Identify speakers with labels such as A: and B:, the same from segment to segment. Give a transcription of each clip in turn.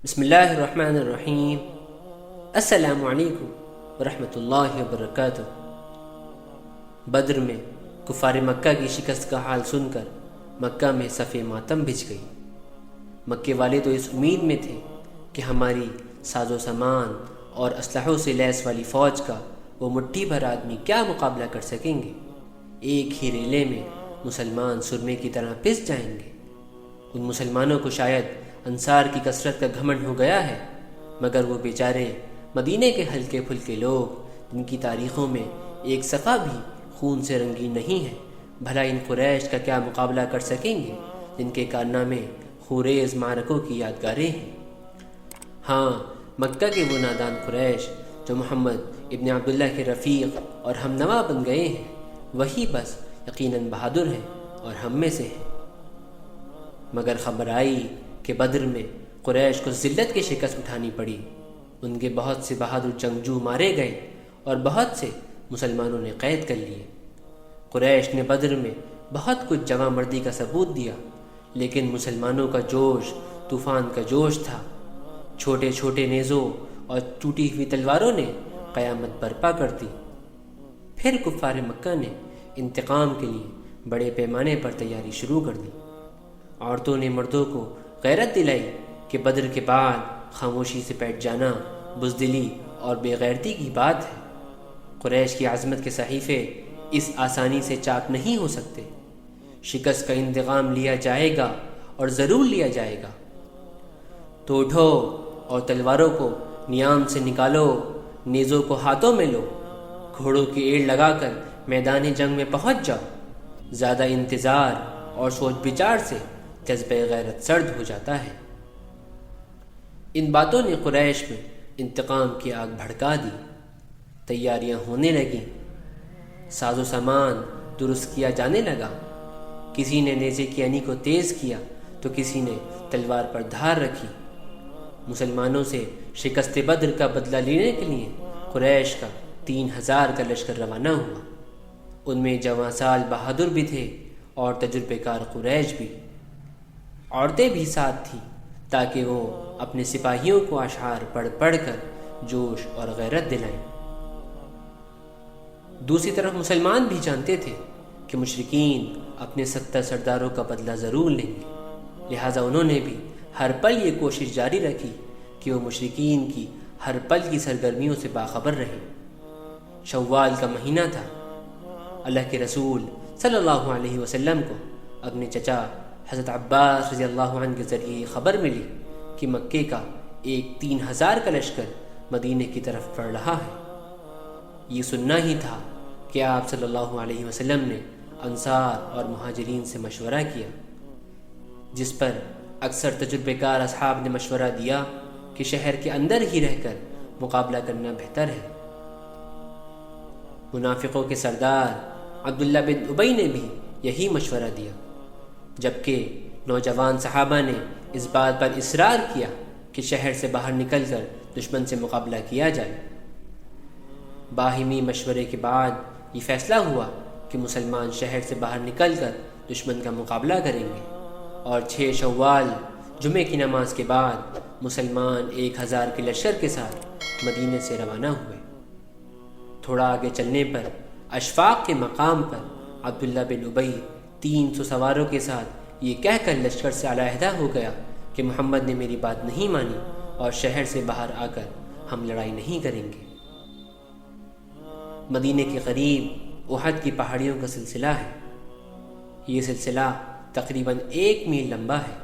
A: بسم اللہ الرحمن الرحیم۔ السلام علیکم ورحمۃ اللہ وبرکاتہ۔ بدر میں کفار مکہ کی شکست کا حال سن کر مکہ میں صف ماتم بچھ گئی۔ مکے والے تو اس امید میں تھے کہ ہماری ساز و سامان اور اسلحوں سے لیس والی فوج کا وہ مٹھی بھر آدمی کیا مقابلہ کر سکیں گے، ایک ہی ریلے میں مسلمان سرمے کی طرح پس جائیں گے۔ ان مسلمانوں کو شاید انصار کی کثرت کا گھمنڈ ہو گیا ہے، مگر وہ بیچارے مدینے کے ہلکے پھلکے لوگ جن کی تاریخوں میں ایک صفحہ بھی خون سے رنگین نہیں ہے، بھلا ان قریش کا کیا مقابلہ کر سکیں گے جن کے کارنامے خوریز معرکوں کی یادگاریں ہیں۔ ہاں، مکہ کے وہ نادان قریش جو محمد ابن عبداللہ کے رفیق اور ہم نوا بن گئے ہیں، وہی بس یقیناً بہادر ہیں اور ہم میں سے ہیں۔ مگر خبر آئی کہ بدر میں قریش کو ذلت کی شکست اٹھانی پڑی۔ ان کے بہت سے بہادر جنگجو مارے گئے اور بہت سے مسلمانوں نے قید کر لیے۔ قریش نے بدر میں بہت کچھ جواں مردی کا ثبوت دیا، لیکن مسلمانوں کا جوش طوفان کا جوش تھا۔ چھوٹے چھوٹے نیزوں اور ٹوٹی ہوئی تلواروں نے قیامت برپا کر دی۔ پھر کفار مکہ نے انتقام کے لیے بڑے پیمانے پر تیاری شروع کر دی۔ عورتوں نے مردوں کو غیرت دلائی کہ بدر کے بعد خاموشی سے بیٹھ جانا بزدلی اور بے غیرتی کی بات ہے۔ قریش کی عظمت کے صحیفے اس آسانی سے چاک نہیں ہو سکتے۔ شکست کا انتقام لیا جائے گا اور ضرور لیا جائے گا۔ تو اٹھو اور تلواروں کو نیام سے نکالو، نیزوں کو ہاتھوں میں لو، گھوڑوں کی ایڑ لگا کر میدان جنگ میں پہنچ جاؤ۔ زیادہ انتظار اور سوچ بچار سے جذبہ غیرت سرد ہو جاتا ہے۔ ان باتوں نے قریش میں انتقام کی آگ بھڑکا دی۔ تیاریاں ہونے لگیں، ساز و سامان درست کیا جانے لگا۔ کسی نے نیزے کی عنی کو تیز کیا تو کسی نے تلوار پر دھار رکھی۔ مسلمانوں سے شکست بدر کا بدلہ لینے کے لیے قریش کا 3000 کا لشکر روانہ ہوا۔ ان میں جواں سال بہادر بھی تھے اور تجربے کار قریش بھی۔ عورتیں بھی ساتھ تھیں تاکہ وہ اپنے سپاہیوں کو اشعار پڑھ پڑھ کر جوش اور غیرت دلائیں۔ دوسری طرف مسلمان بھی جانتے تھے کہ مشرکین اپنے 70 سرداروں کا بدلہ ضرور لیں گے، لہٰذا انہوں نے بھی ہر پل یہ کوشش جاری رکھی کہ وہ مشرکین کی ہر پل کی سرگرمیوں سے باخبر رہیں۔ شوال کا مہینہ تھا۔ اللہ کے رسول صلی اللہ علیہ وسلم کو اپنے چچا حضرت عباس رضی اللہ عنہ کے ذریعے خبر ملی کہ مکے کا ایک 3000 کا لشکر مدینے کی طرف بڑھ رہا ہے۔ یہ سننا ہی تھا کہ آپ صلی اللہ علیہ وسلم نے انصار اور مہاجرین سے مشورہ کیا، جس پر اکثر تجربے کار اصحاب نے مشورہ دیا کہ شہر کے اندر ہی رہ کر مقابلہ کرنا بہتر ہے۔ منافقوں کے سردار عبداللہ بن ابی نے بھی یہی مشورہ دیا، جبکہ نوجوان صحابہ نے اس بات پر اصرار کیا کہ شہر سے باہر نکل کر دشمن سے مقابلہ کیا جائے۔ باہمی مشورے کے بعد یہ فیصلہ ہوا کہ مسلمان شہر سے باہر نکل کر دشمن کا مقابلہ کریں گے، اور 6 شوال جمعے کی نماز کے بعد مسلمان 1000 کے لشکر کے ساتھ مدینے سے روانہ ہوئے۔ تھوڑا آگے چلنے پر اشفاق کے مقام پر عبداللہ بن ابی 300 سواروں کے ساتھ یہ کہہ کر لشکر سے علیحدہ ہو گیا کہ محمد نے میری بات نہیں مانی اور شہر سے باہر آ کر ہم لڑائی نہیں کریں گے۔ مدینے کے قریب احد کی پہاڑیوں کا سلسلہ ہے۔ یہ سلسلہ تقریباً 1 میل لمبا ہے۔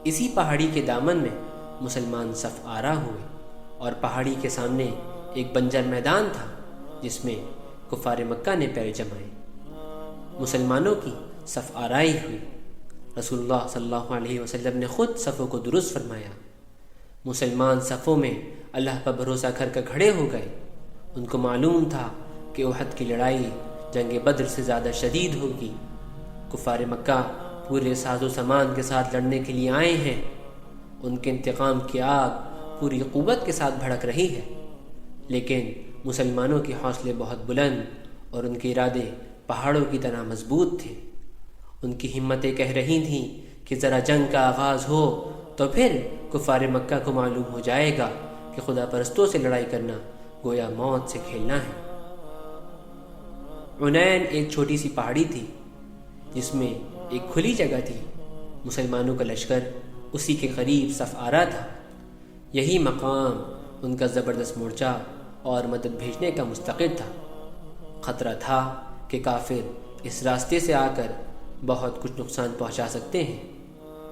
A: اسی پہاڑی کے دامن میں مسلمان صف آرا ہوئے، اور پہاڑی کے سامنے ایک بنجر میدان تھا جس میں کفار مکہ نے پیر جمائے۔ مسلمانوں کی صف آرائی ہوئی۔ رسول اللہ صلی اللہ علیہ وسلم نے خود صفوں کو درست فرمایا۔ مسلمان صفوں میں اللہ پر بھروسہ کر کر کھڑے ہو گئے۔ ان کو معلوم تھا کہ احد کی لڑائی جنگ بدر سے زیادہ شدید ہوگی۔ کفار مکہ پورے ساز و سامان کے ساتھ لڑنے کے لیے آئے ہیں۔ ان کے انتقام کی آگ پوری قوت کے ساتھ بھڑک رہی ہے، لیکن مسلمانوں کے حوصلے بہت بلند اور ان کے ارادے پہاڑوں کی طرح مضبوط تھے۔ ان کی ہمتیں کہہ رہی تھیں کہ ذرا جنگ کا آغاز ہو تو پھر کفار مکہ کو معلوم ہو جائے گا کہ خدا پرستوں سے لڑائی کرنا گویا موت سے کھیلنا ہے۔ عنین ایک چھوٹی سی پہاڑی تھی جس میں ایک کھلی جگہ تھی۔ مسلمانوں کا لشکر اسی کے قریب صف آرا تھا۔ یہی مقام ان کا زبردست مورچہ اور مدد بھیجنے کا مستقر تھا۔ خطرہ تھا کہ کافر اس راستے سے آ کر بہت کچھ نقصان پہنچا سکتے ہیں،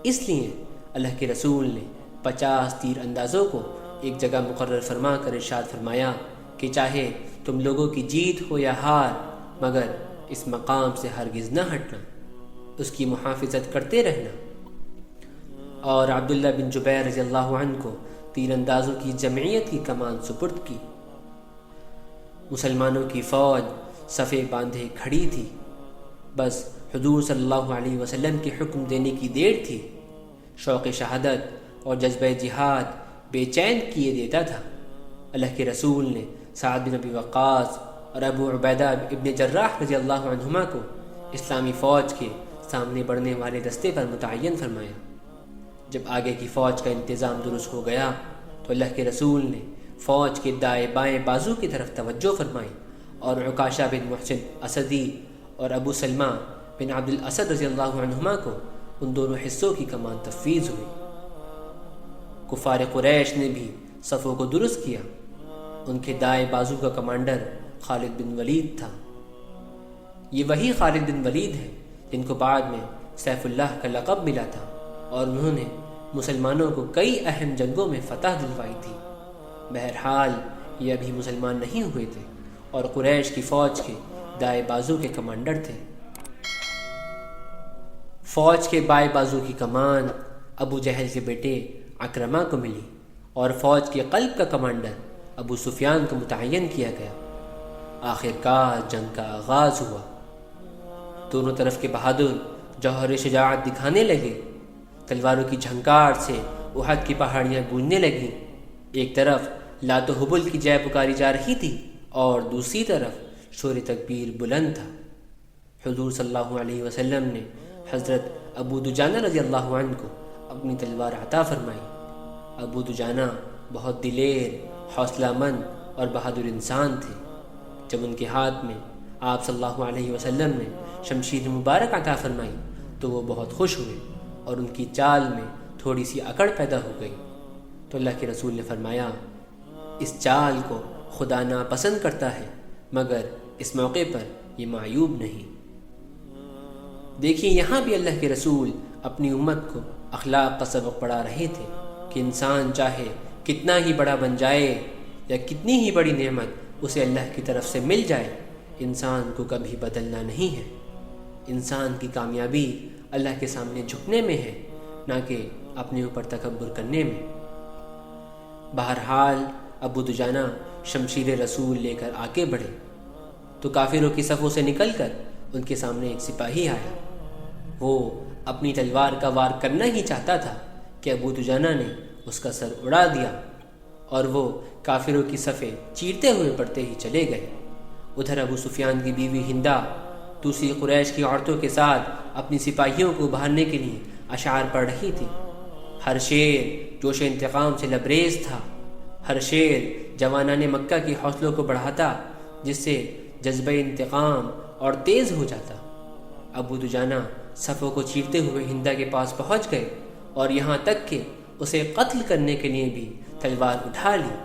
A: اس لیے اللہ کے رسول نے 50 تیر اندازوں کو ایک جگہ مقرر فرما کر ارشاد فرمایا کہ چاہے تم لوگوں کی جیت ہو یا ہار، مگر اس مقام سے ہرگز نہ ہٹنا، اس کی محافظت کرتے رہنا۔ اور عبداللہ بن جبیر رضی اللہ عنہ کو تیر اندازوں کی جمعیت کی کمان سپرد کی۔ مسلمانوں کی فوج صفیں باندھے کھڑی تھی، بس حضور صلی اللہ علیہ وسلم کے حکم دینے کی دیر تھی۔ شوق شہادت اور جذبہ جہاد بے چین کیے دیتا تھا۔ اللہ کے رسول نے سعد بن ابی وقاص اور ابو عبیدہ ابن جراح رضی اللہ عنہما کو اسلامی فوج کے سامنے بڑھنے والے رستے پر متعین فرمایا۔ جب آگے کی فوج کا انتظام درست ہو گیا تو اللہ کے رسول نے فوج کے دائیں بائیں بازو کی طرف توجہ فرمائی، اور عکاشہ بن محسن اسدی اور ابو سلمہ بن عبد الاسد رضی اللہ عنہما کو ان دونوں حصوں کی کمان تفویض ہوئی۔ کفار قریش نے بھی صفوں کو درست کیا۔ ان کے دائیں بازو کا کمانڈر خالد بن ولید تھا۔ یہ وہی خالد بن ولید ہے جن کو بعد میں سیف اللہ کا لقب ملا تھا، اور انہوں نے مسلمانوں کو کئی اہم جنگوں میں فتح دلوائی تھی۔ بہرحال یہ ابھی مسلمان نہیں ہوئے تھے اور قریش کی فوج کے دائیں بازو کے کمانڈر تھے۔ فوج کے بائیں بازو کی کمان ابو جہل کے بیٹے عکرمہ کو ملی، اور فوج کے قلب کا کمانڈر ابو سفیان کو متعین کیا گیا۔ آخرکار جنگ کا آغاز ہوا۔ دونوں طرف کے بہادر جوہر شجاعت دکھانے لگے۔ تلواروں کی جھنکار سے احد کی پہاڑیاں گونجنے لگیں۔ ایک طرف لات و حبل کی جے پکاری جا رہی تھی اور دوسری طرف شور تکبیر بلند تھا۔ حضور صلی اللہ علیہ وسلم نے حضرت ابو دجانہ رضی اللہ عنہ کو اپنی تلوار عطا فرمائی۔ ابو دجانہ بہت دلیر، حوصلہ مند اور بہادر انسان تھے۔ جب ان کے ہاتھ میں آپ صلی اللہ علیہ وسلم نے شمشیر مبارک عطا فرمائی تو وہ بہت خوش ہوئے، اور ان کی چال میں تھوڑی سی اکڑ پیدا ہو گئی۔ تو اللہ کے رسول نے فرمایا، اس چال کو خدا ناپسند کرتا ہے، مگر اس موقع پر یہ معیوب نہیں۔ دیکھیے یہاں بھی اللہ کے رسول اپنی امت کو اخلاق کا سبق پڑھا رہے تھے کہ انسان چاہے کتنا ہی بڑا بن جائے یا کتنی ہی بڑی نعمت اسے اللہ کی طرف سے مل جائے، انسان کو کبھی بدلنا نہیں ہے۔ انسان کی کامیابی اللہ کے سامنے جھکنے میں ہے، نہ کہ اپنے اوپر تکبر کرنے میں۔ بہرحال ابو دجانہ شمشیر رسول لے کر آگے بڑھے تو کافروں کی صفوں سے نکل کر ان کے سامنے ایک سپاہی آیا۔ وہ اپنی تلوار کا وار کرنا ہی چاہتا تھا کہ ابو دجانہ نے اس کا سر اڑا دیا، اور وہ کافروں کی صفیں چیرتے ہوئے بڑھتے ہی چلے گئے۔ ادھر ابو سفیان کی بیوی ہندا دوسری قریش کی عورتوں کے ساتھ اپنی سپاہیوں کو ابھارنے کے لیے اشعار پڑھ رہی تھی۔ ہر شعر جوش انتقام سے لبریز تھا۔ ہر شعر جوانان مکہ کی حوصلوں کو بڑھاتا، جس سے جذبہ انتقام اور تیز ہو جاتا۔ ابو دجانہ صفوں کو چیرتے ہوئے ہندا کے پاس پہنچ گئے، اور یہاں تک کہ اسے قتل کرنے کے لیے بھی تلوار اٹھا لی۔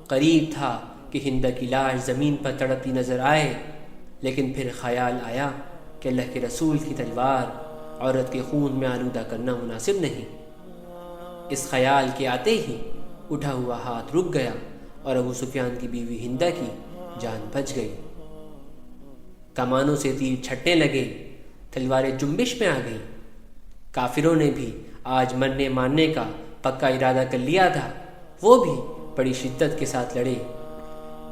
A: قریب تھا کہ ہندا کی لاش زمین پر تڑپتی نظر آئے، لیکن پھر خیال آیا کہ اللہ کے رسول کی تلوار عورت کے خون میں آلودہ کرنا مناسب نہیں۔ اس خیال کے آتے ہی اٹھا ہوا ہاتھ رک گیا، اور ابو سفیان کی بیوی ہندا کی جان بچ گئی۔ کمانوں سے تیر چھٹنے لگے، تلواریں جنبش میں آ گئیں۔ کافروں نے بھی آج مرنے مارنے کا پکا ارادہ کر لیا تھا۔ وہ بھی بڑی شدت کے ساتھ لڑے۔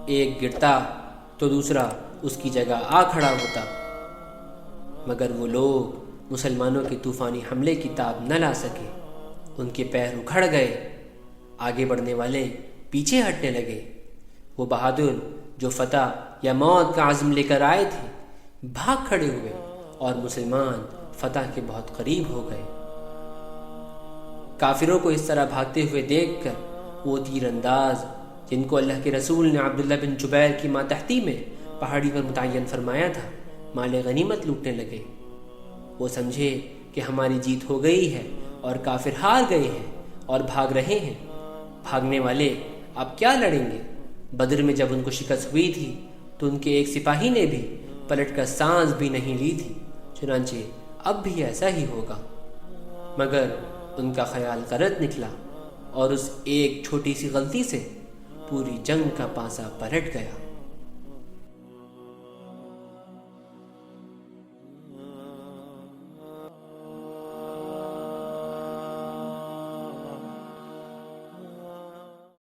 A: ایک گرتا تو دوسرا اس کی جگہ آ کھڑا ہوتا، مگر وہ لوگ مسلمانوں کے طوفانی حملے کی تاب نہ لا سکے۔ ان کے پیر اکھڑ گئے، آگے بڑھنے والے پیچھے ہٹنے لگے۔ وہ بہادر جو فتح یا موت کا عزم لے کر آئے تھے بھاگ کھڑے ہوئے، اور مسلمان فتح کے بہت قریب ہو گئے۔ کافروں کو اس طرح بھاگتے ہوئے دیکھ کر وہ تیر انداز جن کو اللہ کے رسول نے عبداللہ بن جبیر کی ماتحتی میں پہاڑی پر متعین فرمایا تھا مال غنیمت لوٹنے لگے۔ وہ سمجھے کہ ہماری جیت ہو گئی ہے اور کافر ہار گئے ہیں اور بھاگ رہے ہیں۔ بھاگنے والے اب کیا لڑیں گے؟ بدر میں جب ان کو شکست ہوئی تھی تو ان کے ایک سپاہی نے بھی پلٹ کر سانس بھی نہیں لی تھی، چنانچہ اب بھی ایسا ہی ہوگا۔ مگر ان کا خیال غلط نکلا اور اس ایک چھوٹی سی غلطی سے پوری جنگ کا پانسا پلٹ گیا۔